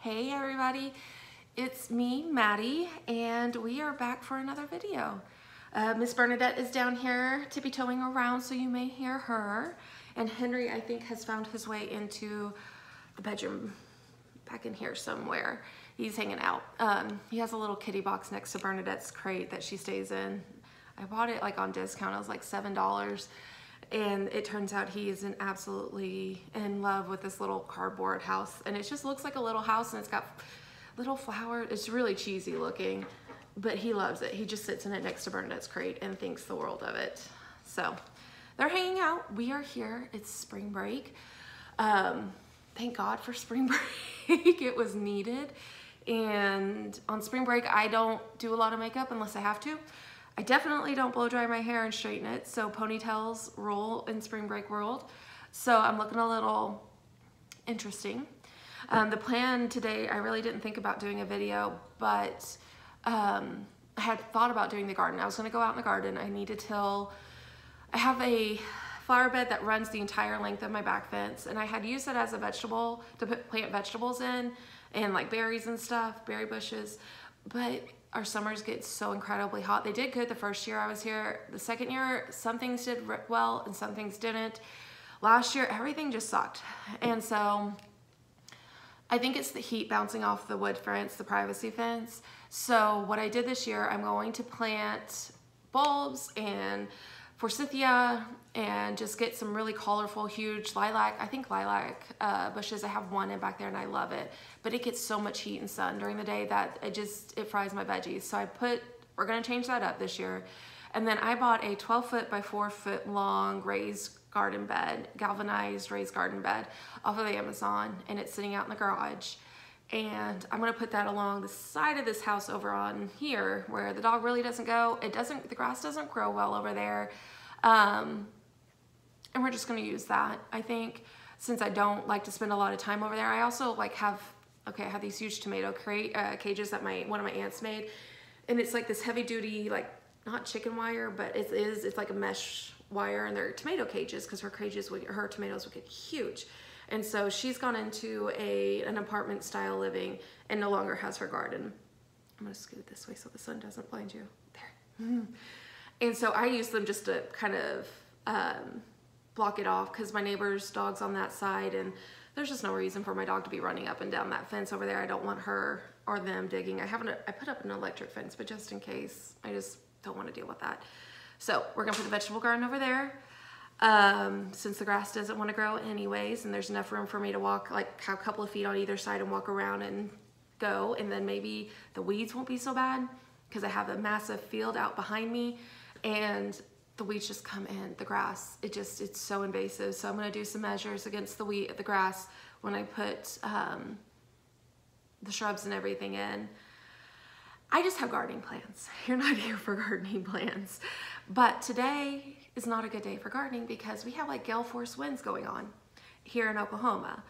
Hey everybody, it's me, Maddie, and we are back for another video. Miss Bernadette is down here tippy-toeing around, so you may hear her. And Henry, I think, has found his way into the bedroom back in here somewhere. He's hanging out. He has a little kitty box next to Bernadette's crate that she stays in. I bought it like on discount. It was like $7. And it turns out he is absolutely in love with this little cardboard house. And it just looks like a little house, and it's got little flowers. It's really cheesy looking, but he loves it. He just sits in it next to Bernadette's crate and thinks the world of it. So they're hanging out. We are here. It's spring break. Thank God for spring break. It was needed. And on spring break, I don't do a lot of makeup unless I have to. I definitely don't blow dry my hair and straighten it, so ponytails rule in spring break world. So I'm looking a little interesting. The plan today, I really didn't think about doing a video, but I had thought about doing the garden. I was gonna go out in the garden. I need to till, I have a flower bed that runs the entire length of my back fence, and I had used it as a vegetable to plant vegetables in, and like berries and stuff, berry bushes, but our summers get so incredibly hot. They did good the first year I was here. The second year, some things did well and some things didn't. Last year, everything just sucked. And so I think it's the heat bouncing off the wood fence, the privacy fence. So what I did this year, I'm going to plant bulbs and forsythia and just get some really colorful, huge lilac. I think lilac bushes. I have one in back there and I love it, but it gets so much heat and sun during the day that it fries my veggies. So we're gonna change that up this year. And then I bought a 12-foot by 4-foot long raised garden bed, galvanized raised garden bed off of Amazon, and it's sitting out in the garage. And I'm gonna put that along the side of this house over on here where the dog really doesn't go. The grass doesn't grow well over there. And we're just gonna use that. I think since I don't like to spend a lot of time over there, I also like I have these huge tomato cages that one of my aunts made. And it's like this heavy duty, like not chicken wire, but it's like a mesh wire, and they're tomato cages because her tomatoes would get huge. And so she's gone into an apartment style living and no longer has her garden. I'm gonna scoot this way so the sun doesn't blind you. There. And so I use them just to kind of block it off because my neighbor's dog's on that side, and there's just no reason for my dog to be running up and down that fence over there. I don't want her or them digging. I put up an electric fence, but just in case, I just don't want to deal with that. So we're gonna put the vegetable garden over there. Since the grass doesn't want to grow anyways, and there's enough room for me to walk, like have a couple of feet on either side and walk around and go, and then maybe the weeds won't be so bad because I have a massive field out behind me, and the weeds just come in, the grass, it's so invasive. So I'm gonna do some measures against the grass when I put the shrubs and everything in. I just have gardening plans. You're not here for gardening plans. But today is not a good day for gardening because we have like gale force winds going on here in Oklahoma.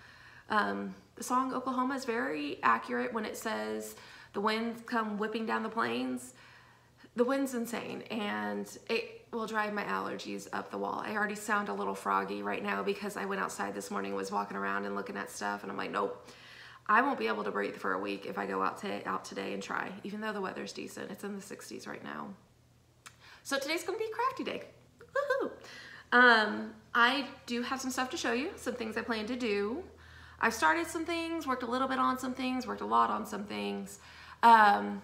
The song Oklahoma is very accurate when it says the winds come whipping down the plains. The wind's insane, and it will drive my allergies up the wall. I already sound a little froggy right now because I went outside this morning, was walking around and looking at stuff, and I'm like, nope, I won't be able to breathe for a week if I go out today and try, even though the weather's decent. It's in the 60s right now. So today's gonna be a crafty day. Woohoo! I do have some stuff to show you, some things I plan to do. I've started some things, worked a little bit on some things, worked a lot on some things, and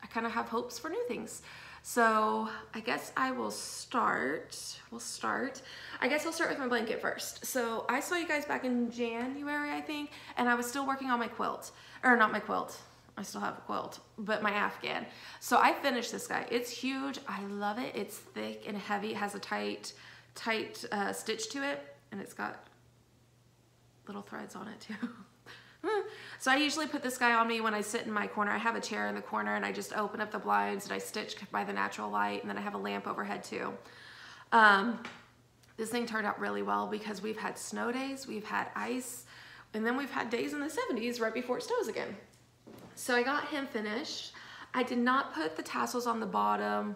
I kind of have hopes for new things. So I guess I will start. I guess I'll start with my blanket first. So I saw you guys back in January, I think, and I was still working on my quilt, or not my quilt. I still have a quilt, but my Afghan. So I finished this guy. It's huge. I love it. It's thick and heavy. It has a tight stitch to it, and it's got little threads on it too. So I usually put this guy on me when I sit in my corner. I have a chair in the corner, and I just open up the blinds and I stitch by the natural light, and then I have a lamp overhead too. This thing turned out really well because we've had snow days, we've had ice, and then we've had days in the 70s right before it snows again. So I got him finished. I did not put the tassels on the bottom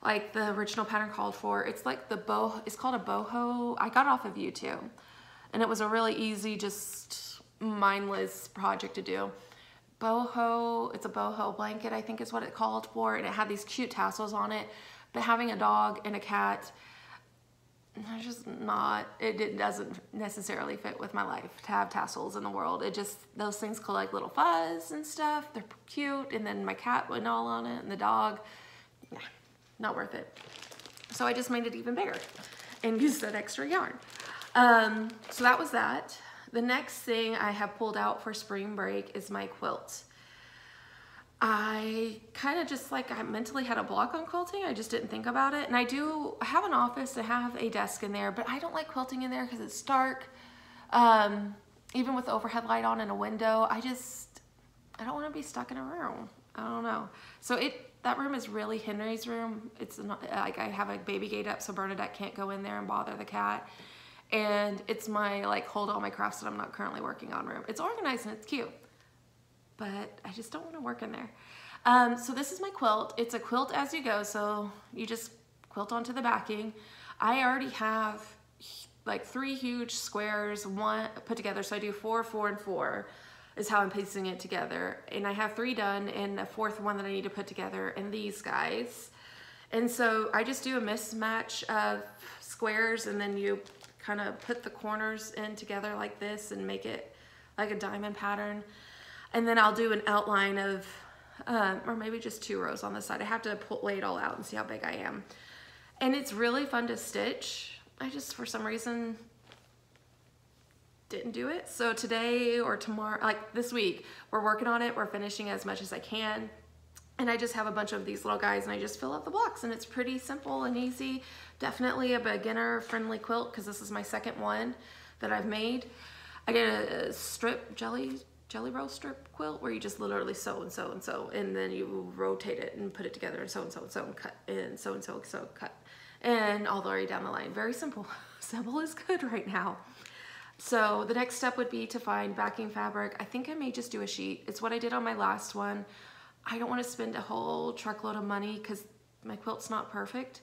like the original pattern called for. It's like it's called a boho. I got it off of YouTube, and it was a really easy, just mindless project to do. Boho, it's a boho blanket, I think is what it called for, and it had these cute tassels on it. But having a dog and a cat, just not, it doesn't necessarily fit with my life to have tassels in the world. It just, those things collect little fuzz and stuff. They're cute, and then my cat went all on it, and the dog, yeah, not worth it. So I just made it even bigger and used that extra yarn. So that was that. The next thing I have pulled out for spring break is my quilt. I kind of just like, I mentally had a block on quilting. I just didn't think about it. And I have an office, I have a desk in there, but I don't like quilting in there because it's dark. Even with the overhead light on and a window, I don't want to be stuck in a room. I don't know. So that room is really Henry's room. It's not, like, I have a baby gate up so Bernadette can't go in there and bother the cat. And it's my, like, hold all my crafts that I'm not currently working on room. It's organized and it's cute, but I just don't want to work in there. So this is my quilt. It's a quilt as you go, so you just quilt onto the backing. I already have like 3 huge squares, one put together, so I do 4, 4, and 4 is how I'm piecing it together. And I have 3 done and a 4th one that I need to put together, and these guys. And so I just do a mismatch of squares, and then you kind of put the corners in together like this and make it like a diamond pattern. And then I'll do an outline of, or maybe just 2 rows on the side. I have to lay it all out and see how big I am. And it's really fun to stitch. I just, for some reason, didn't do it. So today or tomorrow, like this week, we're working on it. We're finishing as much as I can. And I just have a bunch of these little guys and I just fill up the blocks, and it's pretty simple and easy. Definitely a beginner friendly quilt because this is my 2nd one that I've made. I did a strip, jelly roll strip quilt where you just literally sew and sew and sew, and then you rotate it and put it together and sew and sew and sew and cut and sew and sew and sew, cut, and all the way down the line. Very simple. Simple is good right now. So the next step would be to find backing fabric. I think I may just do a sheet. It's what I did on my last one. I don't want to spend a whole truckload of money because my quilt's not perfect,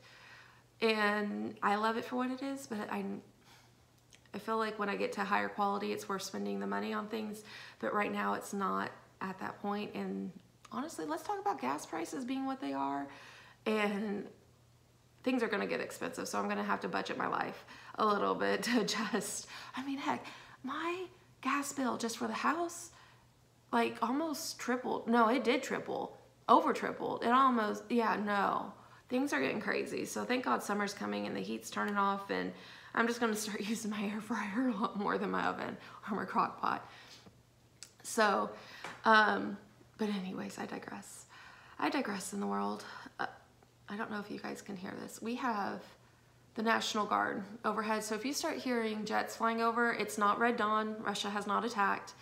and I love it for what it is, but I feel like when I get to higher quality, it's worth spending the money on things, but right now it's not at that point. And honestly, let's talk about gas prices being what they are, and things are gonna get expensive, so I'm gonna have to budget my life a little bit to just, I mean, heck, my gas bill just for the house, like almost tripled. No, it did triple, over tripled. It almost, yeah, no. Things are getting crazy. So thank God summer's coming and the heat's turning off, and I'm just gonna start using my air fryer a lot more than my oven or my crock pot. So, but anyways, I digress. I digress in the world. I don't know if you guys can hear this. We have the National Guard overhead. So if you start hearing jets flying over, it's not Red Dawn. Russia has not attacked.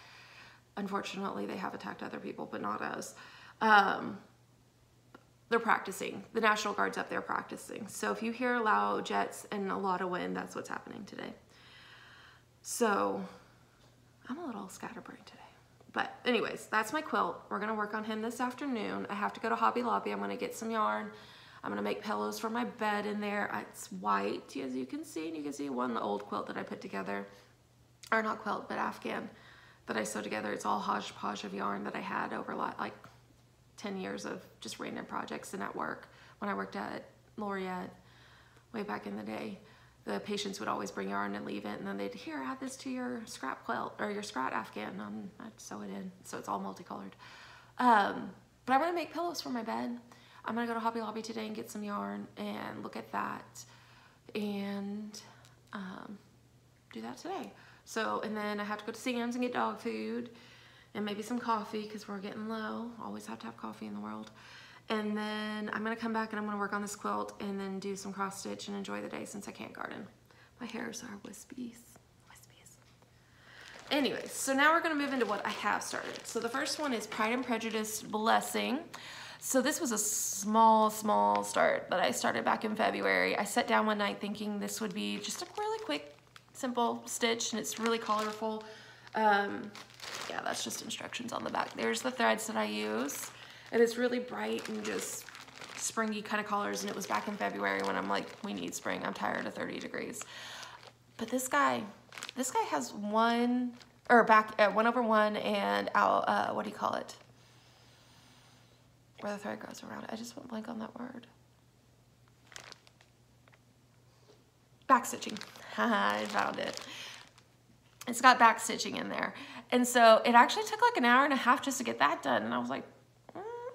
Unfortunately, they have attacked other people, but not us. They're practicing. The National Guard's up there practicing. So if you hear loud jets and a lot of wind, that's what's happening today. So I'm a little scatterbrained today. But anyways, that's my quilt. We're gonna work on him this afternoon. I have to go to Hobby Lobby. I'm gonna get some yarn. I'm gonna make pillows for my bed in there. It's white, as you can see. And you can see one old quilt that I put together. Or not quilt, but Afghan that I sewed together. It's all hodgepodge of yarn that I had over like 10 years of just random projects and at work. When I worked at Laureate way back in the day, the patients would always bring yarn and leave it, and then they'd, here, add this to your scrap quilt or your scrap Afghan. I'd sew it in, so it's all multicolored. But I'm gonna make pillows for my bed. I'm gonna go to Hobby Lobby today and get some yarn and look at that and do that today. So, and then I have to go to Sam's and get dog food and maybe some coffee because we're getting low. Always have to have coffee in the world. And then I'm gonna come back and I'm gonna work on this quilt and then do some cross stitch and enjoy the day since I can't garden. My hairs are wispies. Anyways, so now we're gonna move into what I have started. So the first one is Pride and Prejudice Blessing. So this was a small start that I started back in February. I sat down one night thinking this would be just a really quick, simple stitch, and it's really colorful. Yeah, that's just instructions on the back. There's the threads that I use. And it's really bright and just springy kind of colors, and it was back in February when I'm like, we need spring. I'm tired of 30 degrees. But this guy has or back at 1/1 and out, what do you call it? Where the thread goes around. I just went blank on that word. Back stitching. I found it. It's got back stitching in there. And so it actually took like an hour and a half just to get that done. And I was like,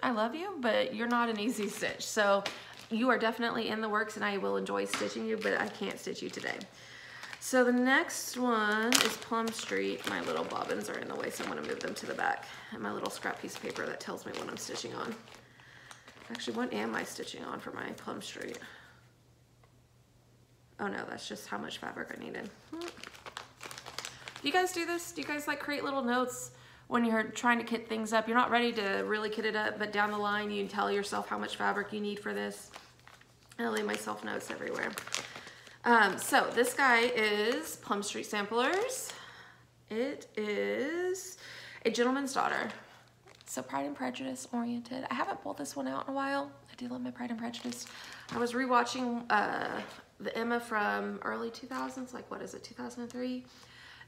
I love you, but you're not an easy stitch. So you are definitely in the works and I will enjoy stitching you, but I can't stitch you today. So the next one is Plum Street. My little bobbins are in the way, so I'm gonna move them to the back. And my little scrap piece of paper that tells me what I'm stitching on. Actually, what am I stitching on for my Plum Street? Oh no, that's just how much fabric I needed. Do you guys do this? Do you guys like create little notes when you're trying to kit things up? You're not ready to really kit it up, but down the line you tell yourself how much fabric you need for this. I leave myself notes everywhere. So this guy is Plum Street Samplers. It is A Gentleman's Daughter. So Pride and Prejudice oriented. I haven't pulled this one out in a while. I do love my Pride and Prejudice. I was rewatching the Emma from early 2000s, like what is it, 2003?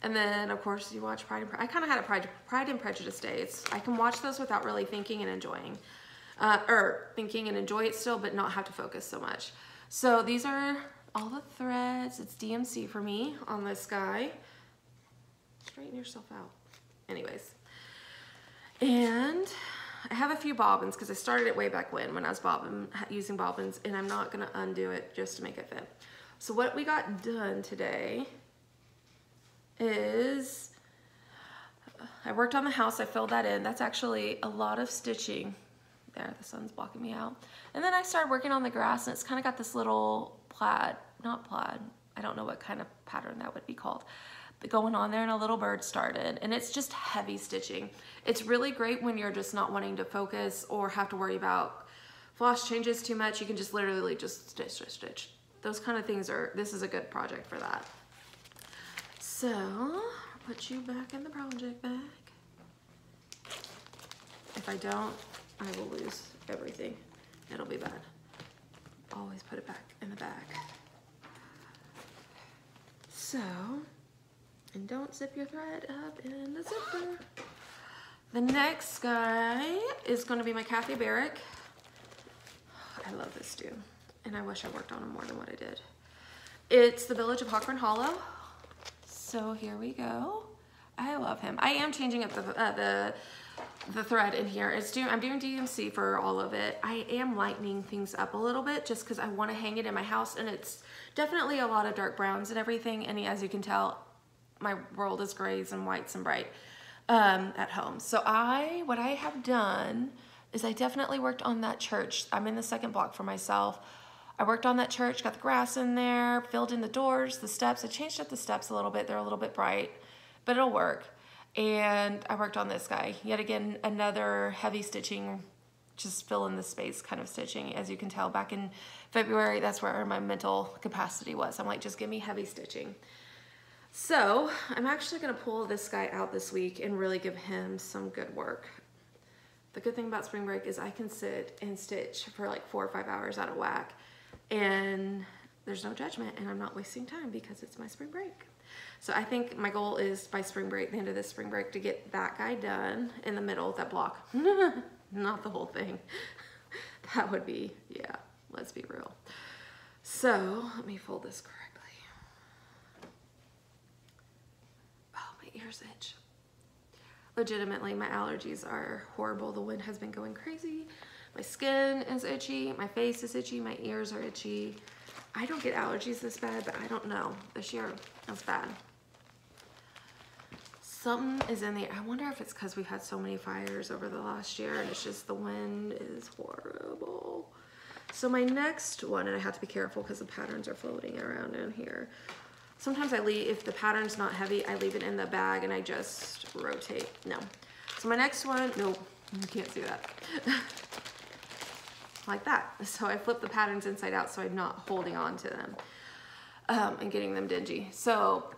And then of course you watch Pride and Prejudice. I kind of had a Pride and Prejudice day. I can watch those without really thinking and enjoying. Or thinking and enjoy it still, but not have to focus so much. So these are all the threads. It's DMC for me on this guy. Straighten yourself out. Anyways. And I have a few bobbins because I started it way back when I was using bobbins, and I'm not gonna undo it just to make it fit. So what we got done today is I worked on the house. I filled that in. That's actually a lot of stitching. There, the sun's blocking me out. And then I started working on the grass, and it's kind of got this little plaid, not plaid, I don't know what kind of pattern that would be called, but going on there, and a little bird started, and it's just heavy stitching. It's really great when you're just not wanting to focus or have to worry about floss changes too much. You can just literally just stitch, stitch, stitch. Those kind of things this is a good project for that. So, I'll put you back in the project bag. If I don't, I will lose everything. It'll be bad. Always put it back in the bag. So, and don't zip your thread up in the zipper. The next guy is going to be my Kathy Barrick. I love this dude, and I wish I worked on him more than what I did. It's the Village of Hawkburn Hollow. So here we go. I love him. I am changing up the thread in here. I'm doing DMC for all of it. I am lightening things up a little bit just because I want to hang it in my house, and it's definitely a lot of dark browns and everything. And as you can tell, my world is grays and whites and bright at home. So what I have done is I definitely worked on that church. I'm in the second block for myself. I worked on that church, got the grass in there, filled in the doors, the steps. I changed up the steps a little bit. They're a little bit bright, but it'll work. And I worked on this guy. Yet again, another heavy stitching, just fill in the space kind of stitching. As you can tell, back in February, that's where my mental capacity was. I'm like, just give me heavy stitching. So I'm actually gonna pull this guy out this week and really give him some good work. The good thing about spring break is I can sit and stitch for like 4 or 5 hours out of whack, and there's no judgment, and I'm not wasting time because it's my spring break. So I think my goal is by spring break, the end of this spring break, to get that guy done in the middle, that block. Not the whole thing. That would be, yeah, let's be real. So let me fold this correctly. Oh, my ears itch. Legitimately, my allergies are horrible. The wind has been going crazy. My skin is itchy, my face is itchy, my ears are itchy. I don't get allergies this bad, but I don't know. This year, it was bad. Something is in the air. I wonder if it's because we've had so many fires over the last year, and it's just the wind is horrible. So my next one, and I have to be careful because the patterns are floating around in here. Sometimes I leave, if the pattern's not heavy, I leave it in the bag and I just rotate. No. So my next one, no, you can't see that. Like that. So I flip the patterns inside out so I'm not holding on to them and getting them dingy. So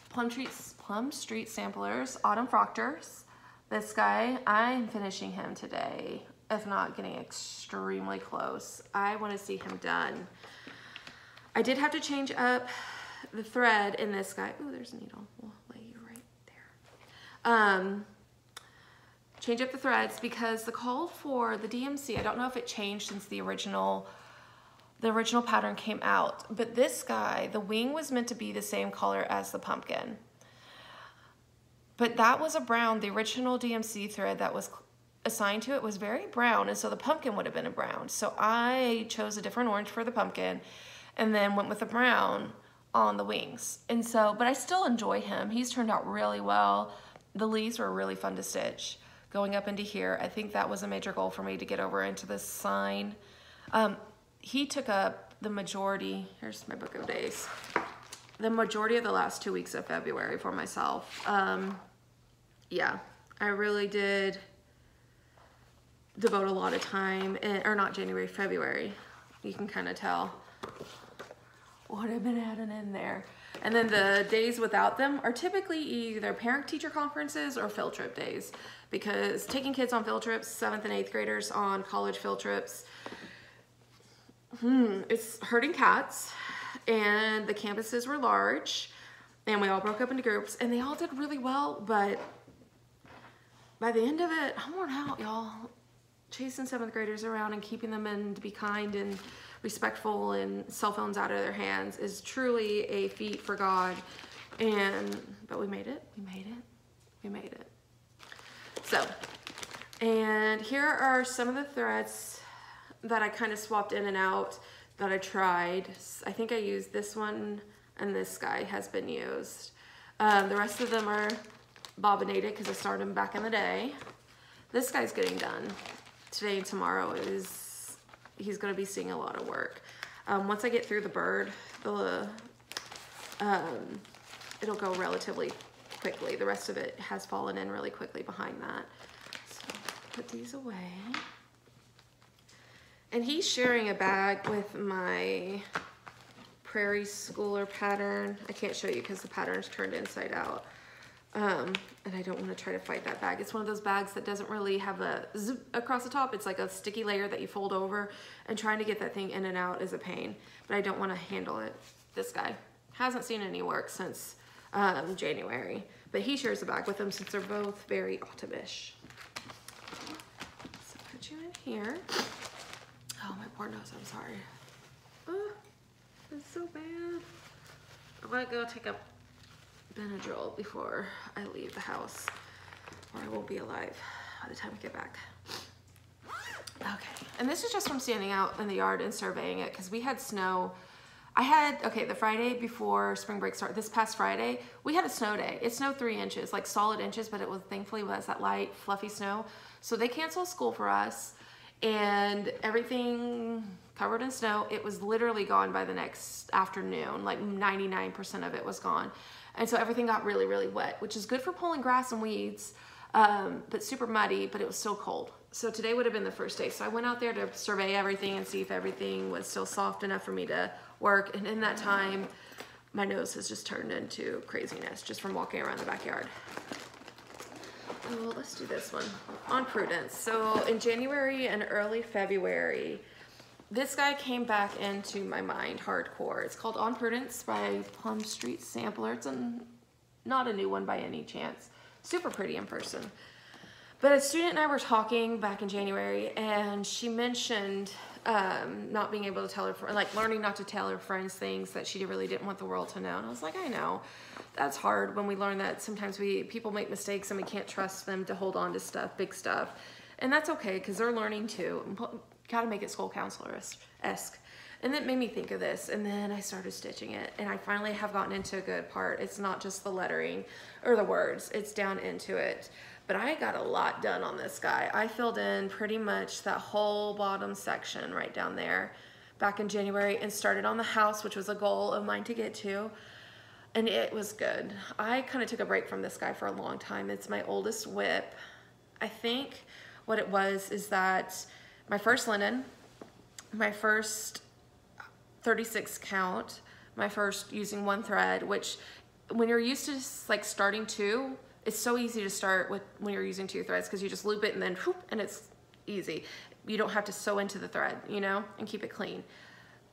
Plum Street Samplers, Autumn Frockers. This guy, I'm finishing him today, if not getting extremely close. I want to see him done. I did have to change up the thread in this guy. Oh, there's a needle. We'll lay you right there. change up the threads because the call for the DMC, I don't know if it changed since the original pattern came out, but this guy, the wing was meant to be the same color as the pumpkin. But that was a brown. The original DMC thread that was assigned to it was very brown, and so the pumpkin would have been a brown. So I chose a different orange for the pumpkin and then went with a brown on the wings. And so, but I still enjoy him. He's turned out really well. The leaves were really fun to stitch. Going up into here, I think that was a major goal for me to get over into this sign. He took up the majority, here's my book of days, the majority of the last 2 weeks of February for myself. Yeah, I really did devote a lot of time, or not January, February. You can kind of tell what I've been adding in there. And then the days without them are typically either parent-teacher conferences or field trip days, because taking kids on field trips, 7th and 8th graders on college field trips, it's herding cats, and the campuses were large, and we all broke up into groups, and they all did really well, but by the end of it, I'm worn out, y'all. Chasing 7th graders around and keeping them in to be kind and respectful and cell phones out of their hands is truly a feat for God. But we made it, we made it, we made it. So, and here are some of the threads that I kind of swapped in and out that I tried. I think I used this one, and this guy has been used. The rest of them are bobbinated because I started them back in the day. This guy's getting done. Today and tomorrow he's going to be seeing a lot of work. Once I get through the bird, it'll go relatively quickly. The rest of it has fallen in really quickly behind that. So put these away. And he's sharing a bag with my Prairie Schooler pattern. I can't show you because the pattern's turned inside out. And I don't want to try to fight that bag. It's one of those bags that doesn't really have a zip across the top. It's like a sticky layer that you fold over, and trying to get that thing in and out is a pain, but I don't want to handle it. This guy hasn't seen any work since January, but he shares a bag with him since they're both very autumnish. So put you in here. Oh, my poor nose, I'm sorry. Oh, it's so bad. I'm gonna go take a Benadryl before I leave the house, or I won't be alive by the time we get back. Okay, and this is just from standing out in the yard and surveying it, because we had snow. The Friday before spring break started, this past Friday, we had a snow day. It snowed 3 inches, like solid inches, but it was thankfully was that light, fluffy snow. So they canceled school for us, and everything covered in snow. It was literally gone by the next afternoon, like 99% of it was gone. And so everything got really, really wet, which is good for pulling grass and weeds, but super muddy, but it was still cold. So today would have been the first day. So I went out there to survey everything and see if everything was still soft enough for me to work. And in that time, my nose has just turned into craziness just from walking around the backyard. Oh, let's do this one on Prudence. So in January and early February, this guy came back into my mind hardcore. It's called On Prudence by Plum Street Sampler. It's not a new one by any chance. Super pretty in person. But a student and I were talking back in January, and she mentioned not being able to tell her, like learning not to tell her friends things that she really didn't want the world to know. And I was like, I know. That's hard when we learn that sometimes people make mistakes and we can't trust them to hold on to stuff, big stuff. And that's okay, because they're learning too. Got to make it school counselor-esque. And that made me think of this, and then I started stitching it, and I finally have gotten into a good part. It's not just the lettering or the words, it's down into it. But I got a lot done on this guy. I filled in pretty much that whole bottom section right down there back in January, and started on the house, which was a goal of mine to get to, and it was good. I kind of took a break from this guy for a long time. It's my oldest whip. I think what it was is that my first linen, my first 36 count, my first using one thread, which when you're used to like starting two, it's so easy to start with when you're using 2 threads, because you just loop it and then whoop, and it's easy. You don't have to sew into the thread, you know, and keep it clean.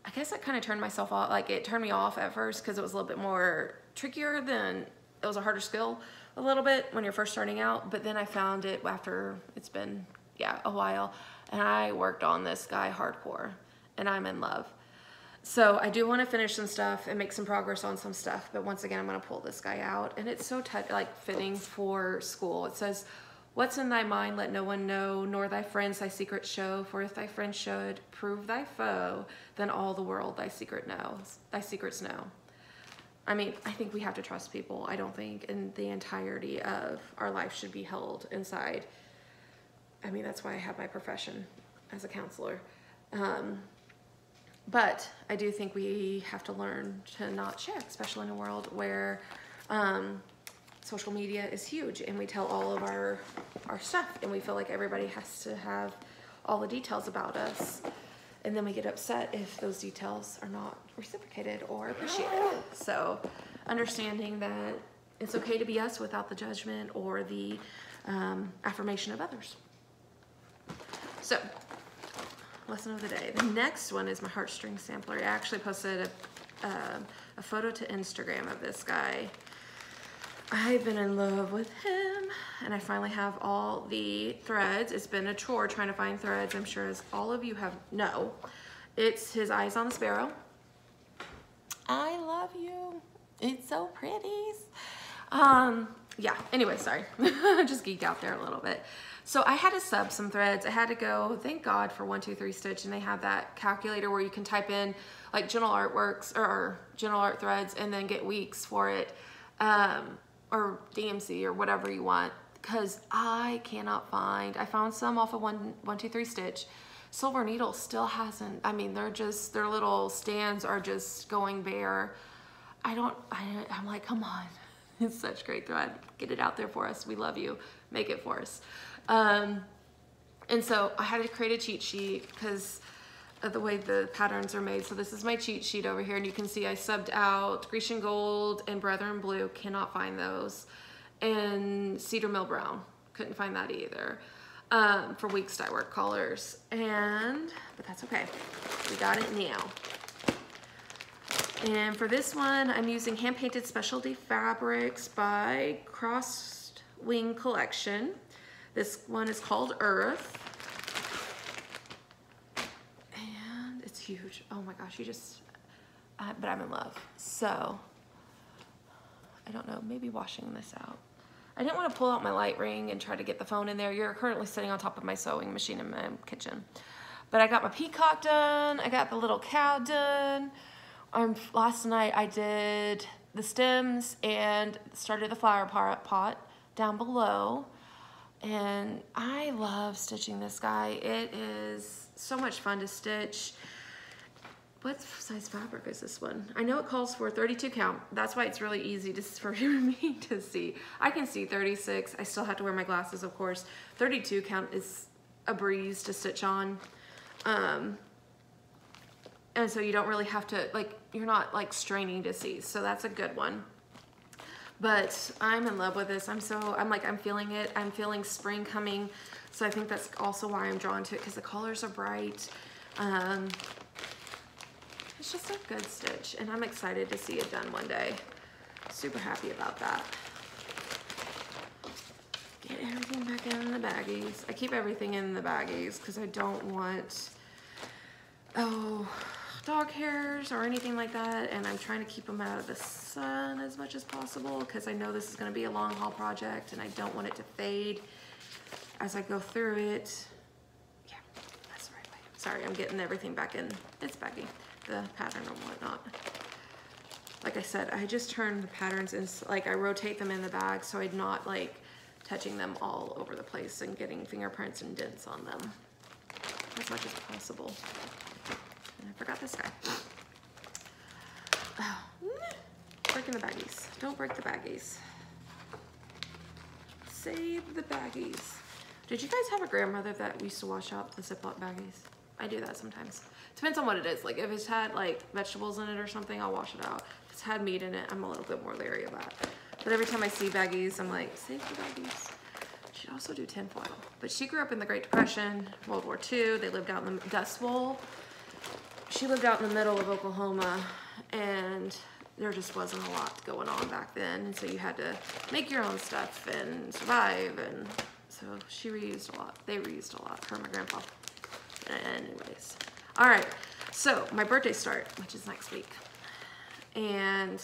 I guess that kind of turned myself off, like it turned me off at first because it was a little bit more trickier than, it was a harder skill a little bit when you're first starting out, but then I found it after it's been, yeah, a while, and I worked on this guy hardcore, and I'm in love. So I do want to finish some stuff and make some progress on some stuff, but once again, I'm going to pull this guy out, and it's so like fitting for school. It says, "What's in thy mind, let no one know, nor thy friends thy secret show. For if thy friends should prove thy foe, then all the world thy secrets know." I mean, I think we have to trust people. I don't think in the entirety of our life should be held inside. I mean, that's why I have my profession as a counselor. But I do think we have to learn to not share, especially in a world where social media is huge and we tell all of our stuff, and we feel like everybody has to have all the details about us. And then we get upset if those details are not reciprocated or appreciated. So understanding that it's okay to be us without the judgment or the affirmation of others. So, lesson of the day. The next one is my heartstring sampler. I actually posted a photo to Instagram of this guy. I've been in love with him, and I finally have all the threads. It's been a chore trying to find threads, I'm sure as all of you know. It's his Eyes on the Sparrow. I love you. It's so pretty. Yeah, anyway, sorry. Just geek out there a little bit. So I had to sub some threads. I had to go, thank God for 123 Stitch, and they have that calculator where you can type in like gentle artworks or gentle art threads and then get weeks for it, or DMC or whatever you want, because I cannot find, I found some off of 123 Stitch. Silver Needle still hasn't, I mean, their little stands are just going bare. I'm like, come on. It's such great thread. Get it out there for us. We love you. Make it for us. And so I had to create a cheat sheet because of the way the patterns are made. So this is my cheat sheet over here, and you can see I subbed out Grecian Gold and Brethren Blue. Cannot find those. And Cedar Mill Brown. Couldn't find that either. For weak dye work colors. But that's okay. We got it now. And for this one, I'm using hand-painted specialty fabrics by Crossed Wing Collection. This one is called Earth. And it's huge. Oh my gosh, but I'm in love. So, I don't know, maybe washing this out. I didn't want to pull out my light ring and try to get the phone in there. You're currently sitting on top of my sewing machine in my kitchen. But I got my peacock done. I got the little cow done. Last night I did the stems and started the flower pot down below. And I love stitching this guy. It is so much fun to stitch. What size fabric is this one? I know it calls for 32 count. That's why it's really easy for me to see. I can see 36. I still have to wear my glasses, of course. 32 count is a breeze to stitch on. And so you don't really have to, like, you're not like straining to see. So that's a good one. But I'm in love with this. I'm feeling it. I'm feeling spring coming. So I think that's also why I'm drawn to it, because the colors are bright. It's just a good stitch, and I'm excited to see it done one day. Super happy about that. Get everything back in the baggies. I keep everything in the baggies because I don't want, dog hairs or anything like that, and I'm trying to keep them out of the sun as much as possible because I know this is going to be a long haul project and I don't want it to fade as I go through it. Yeah, that's the right way. Sorry, I'm getting everything back in its baggie, the pattern and whatnot. Like I said, I just turn the patterns in, like I rotate them in the bag so I'm not like touching them all over the place and getting fingerprints and dents on them as much as possible. And I forgot this guy. Oh, breaking the baggies. Don't break the baggies. Save the baggies. Did you guys have a grandmother that used to wash out the Ziploc baggies? I do that sometimes. Depends on what it is. Like if it's had like vegetables in it or something, I'll wash it out. If it's had meat in it, I'm a little bit more leery about it. But every time I see baggies, I'm like, save the baggies. She'd also do tinfoil. But she grew up in the Great Depression, World War II. They lived out in the Dust Bowl. She lived out in the middle of Oklahoma, and there just wasn't a lot going on back then, and so you had to make your own stuff and survive, and so she reused a lot. They reused a lot, her and my grandpa. Anyways, all right, so my birthday start, which is next week, and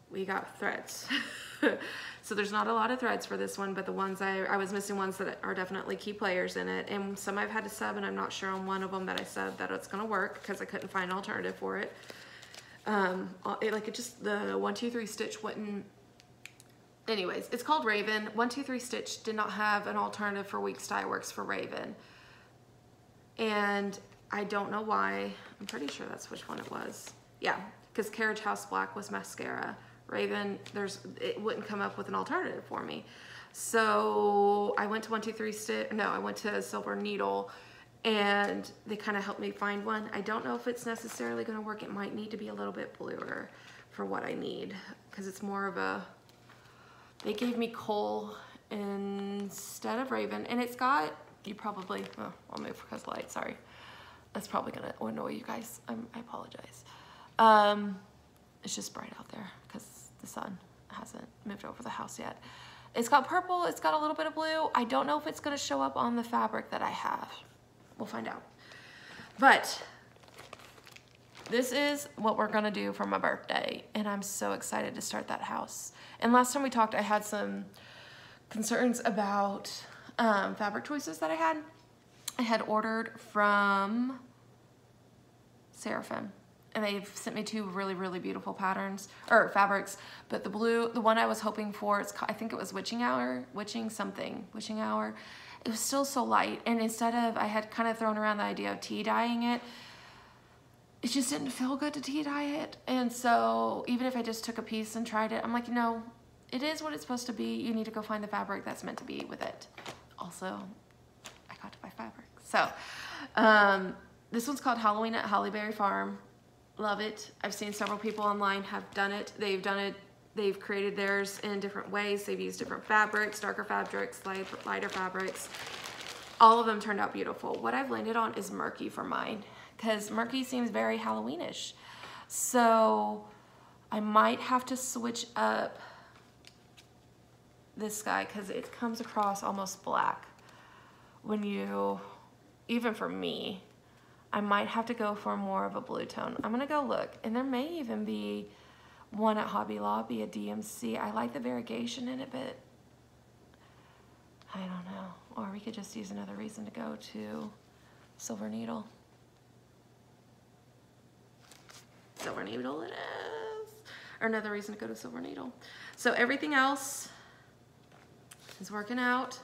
we got threads. So there's not a lot of threads for this one, but the ones I was missing ones that are definitely key players in it, and some I've had to sub, and I'm not sure on one of them that I subbed that it's gonna work because I couldn't find an alternative for it. The 1 2 3 stitch wouldn't. Anyways, it's called Raven. 1 2 3 stitch did not have an alternative for Weeks Dye Works for Raven, and I don't know why. I'm pretty sure that's which one it was. Yeah, because Carriage House Black was mascara. Raven, it wouldn't come up with an alternative for me. So I went to 1 2 3 stitch. No, I went to Silver Needle, and they kind of helped me find one. I don't know if it's necessarily going to work. It might need to be a little bit bluer for what I need, because it's more of a, they gave me coal instead of Raven, and it's got, you probably, oh, I'll move because of the light, sorry. That's probably going to annoy you guys. I apologize. It's just bright out there because the sun hasn't moved over the house yet. It's got purple, it's got a little bit of blue. I don't know if it's going to show up on the fabric that I have. We'll find out. But this is what we're gonna do for my birthday, and I'm so excited to start that house. And last time we talked, I had some concerns about fabric choices that I had. I had ordered from Seraphim, and they've sent me 2 really, really beautiful patterns, or fabrics, but the blue, the one I was hoping for, I think it was Witching Hour, it was still so light, and instead of, I had kind of thrown around the idea of tea dyeing it, it just didn't feel good to tea dye it, and so even if I just took a piece and tried it, I'm like, no, it is what it's supposed to be. You need to go find the fabric that's meant to be with it. Also, I got to buy fabric. So, this one's called Halloween at Hollyberry Farm. Love it. I've seen several people online have done it. They've created theirs in different ways. They've used different fabrics, darker fabrics, lighter fabrics. All of them turned out beautiful. What I've landed on is murky for mine, because murky seems very Halloweenish. So I might have to switch up this guy because it comes across almost black. When you, even for me, I might have to go for more of a blue tone. I'm gonna go look, and there may even be one at Hobby Lobby, a DMC. I like the variegation in it, but I don't know. Or we could just use another reason to go to Silver Needle. Silver Needle it is. Or another reason to go to Silver Needle. So everything else is working out.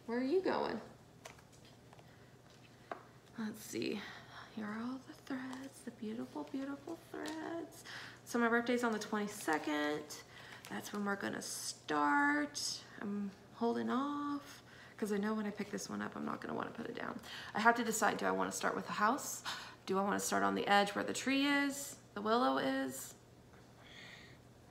Where are you going? Let's see. Here are all the threads, the beautiful, beautiful threads. So my birthday's on the 22nd. That's when we're gonna start. I'm holding off because I know when I pick this one up, I'm not gonna wanna put it down. I have to decide, do I wanna start with the house? Do I wanna start on the edge where the tree is, the willow is?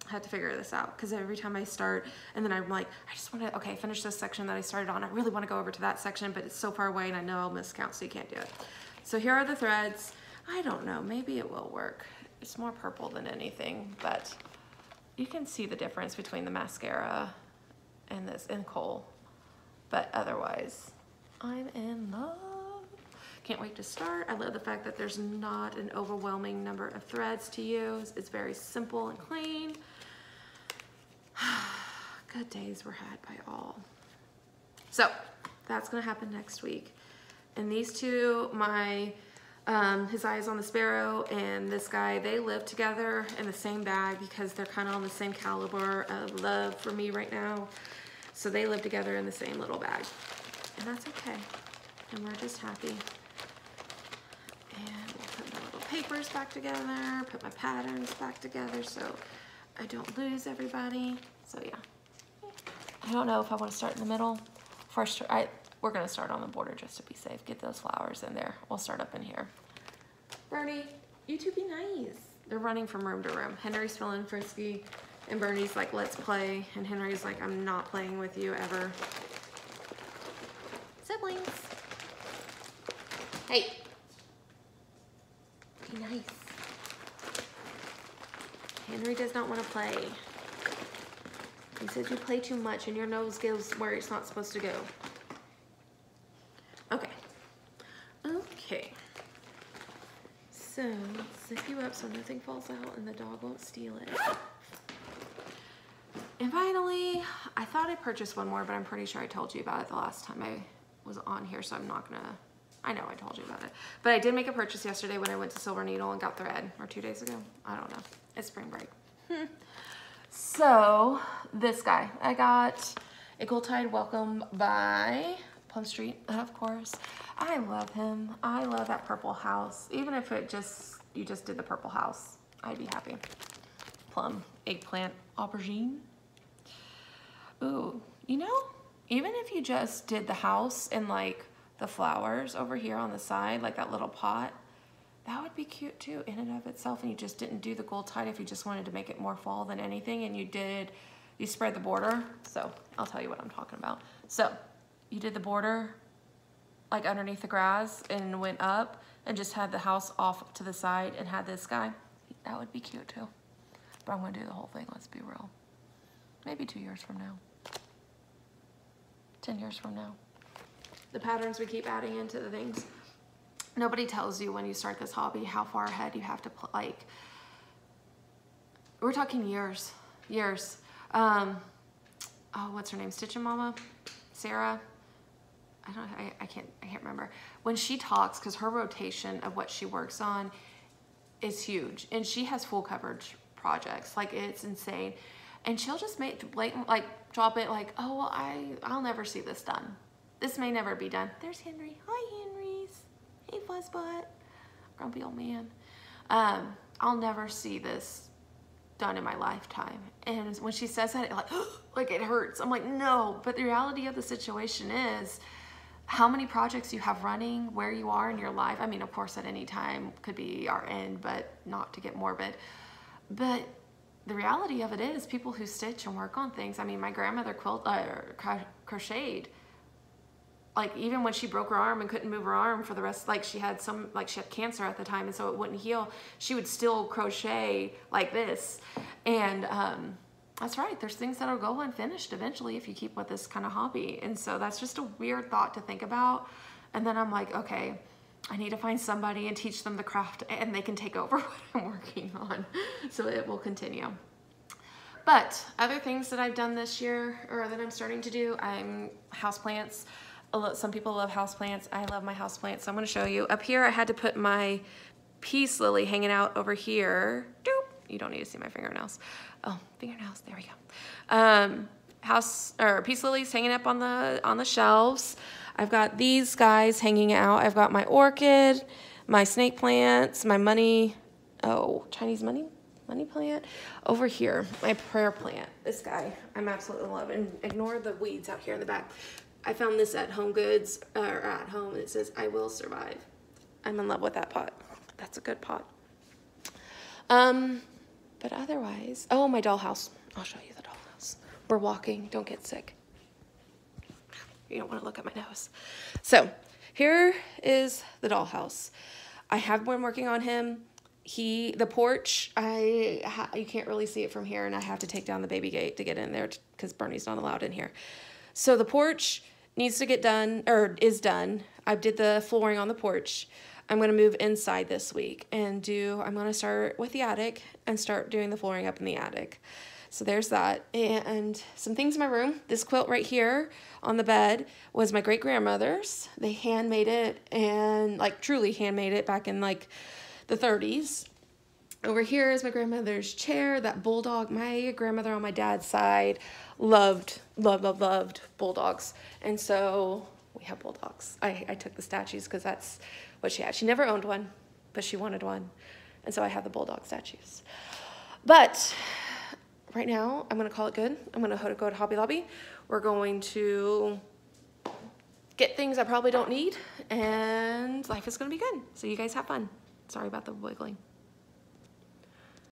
I have to figure this out because every time I start, and then I'm like, I just wanna, okay, finish this section that I started on. I really wanna go over to that section, but it's so far away and I know I'll miscount, so you can't do it. So here are the threads. I don't know, maybe it will work. It's more purple than anything, but you can see the difference between the mascara and this and coal. But otherwise, I'm in love. Can't wait to start. I love the fact that there's not an overwhelming number of threads to use. It's very simple and clean. Good days were had by all. So that's gonna happen next week. And these two, His Eyes on the Sparrow and this guy, they live together in the same bag because they're kind of on the same caliber of love for me right now. So they live together in the same little bag. And that's okay. And we're just happy. And we'll put my little papers back together, put my patterns back together so I don't lose everybody. So yeah. I don't know if I want to start in the middle. First, we're gonna start on the border just to be safe. Get those flowers in there. We'll start up in here. Bernie, you two be nice. They're running from room to room. Henry's feeling frisky, and Bernie's like, let's play. And Henry's like, I'm not playing with you ever. Siblings. Hey. Be nice. Henry does not want to play. He says you play too much and your nose goes where it's not supposed to go. Okay. Okay. So, zip you up so nothing falls out and the dog won't steal it. And finally, I thought I purchased one more, but I'm pretty sure I told you about it the last time I was on here, so I'm not gonna, I know I told you about it. But I did make a purchase yesterday when I went to Silver Needle and got thread, or 2 days ago. I don't know. It's spring break. So, this guy. I got a Gold Tide Welcome by Plum Street, of course. I love him. I love that purple house. Even if it just, you just did the purple house, I'd be happy. Plum, eggplant, aubergine. Ooh, you know, even if you just did the house and like the flowers over here on the side, like that little pot, that would be cute too in and of itself. And you just didn't do the Gold Tide if you just wanted to make it more fall than anything, and you spread the border. So I'll tell you what I'm talking about. So you did the border like underneath the grass and went up and just had the house off to the side and had this guy. That would be cute too. But I'm gonna do the whole thing, let's be real. Maybe 2 years from now. 10 years from now. The patterns we keep adding into the things. Nobody tells you when you start this hobby how far ahead you have to like, we're talking years, years. Oh, what's her name? Stitchin' Mama? Sarah? I can't remember. When she talks, because her rotation of what she works on is huge, and she has full coverage projects. Like, it's insane. And she'll just make blatant, like, drop it like, oh, well, I'll never see this done. This may never be done. There's Henry. Hi, Henry's. Hey, Fuzzbutt. Grumpy old man. I'll never see this done in my lifetime. And when she says that, like it hurts. I'm like, no. But the reality of the situation is how many projects you have running, where you are in your life. I mean, of course, at any time could be our end, but not to get morbid. But the reality of it is people who stitch and work on things. I mean, my grandmother crocheted. Like, even when she broke her arm and couldn't move her arm for the rest, like she had cancer at the time, and so it wouldn't heal, she would still crochet like this. And that's right, there's things that'll go unfinished eventually if you keep with this kind of hobby. And so that's just a weird thought to think about. And then I'm like, okay, I need to find somebody and teach them the craft, and they can take over what I'm working on. So it will continue. But other things that I've done this year, or that I'm starting to do, I'm houseplants. Some people love houseplants. I love my houseplants. So I'm going to show you. Up here, I had to put my peace lily hanging out over here. Doop. You don't need to see my fingernails. Oh, fingernails. There we go. Peace lilies hanging up on the shelves. I've got these guys hanging out. I've got my orchid, my snake plants, my Chinese money plant over here. My prayer plant. This guy, I'm absolutely loving. Ignore the weeds out here in the back. I found this at Home Goods, or at home, and it says, I will survive. I'm in love with that pot. That's a good pot. But otherwise, oh, my dollhouse. I'll show you the dollhouse. We're walking, don't get sick. You don't want to look at my nose. So, here is the dollhouse. I have been working on him. The porch, you can't really see it from here, and I have to take down the baby gate to get in there because Bernie's not allowed in here. So the porch needs to get done, or is done. I did the flooring on the porch. I'm going to move inside this week and I'm going to start with the attic and start doing the flooring up in the attic. So there's that. And some things in my room. This quilt right here on the bed was my great-grandmother's. They handmade it, and like truly handmade it back in like the 30s. Over here is my grandmother's chair, that bulldog. My grandmother on my dad's side loved bulldogs. And so we have bulldogs. I took the statues because that's what she had. She never owned one, but she wanted one. And so I have the bulldog statues. But right now, I'm going to call it good. I'm going to go to Hobby Lobby. We're going to get things I probably don't need, and life is going to be good. So you guys have fun. Sorry about the wiggling.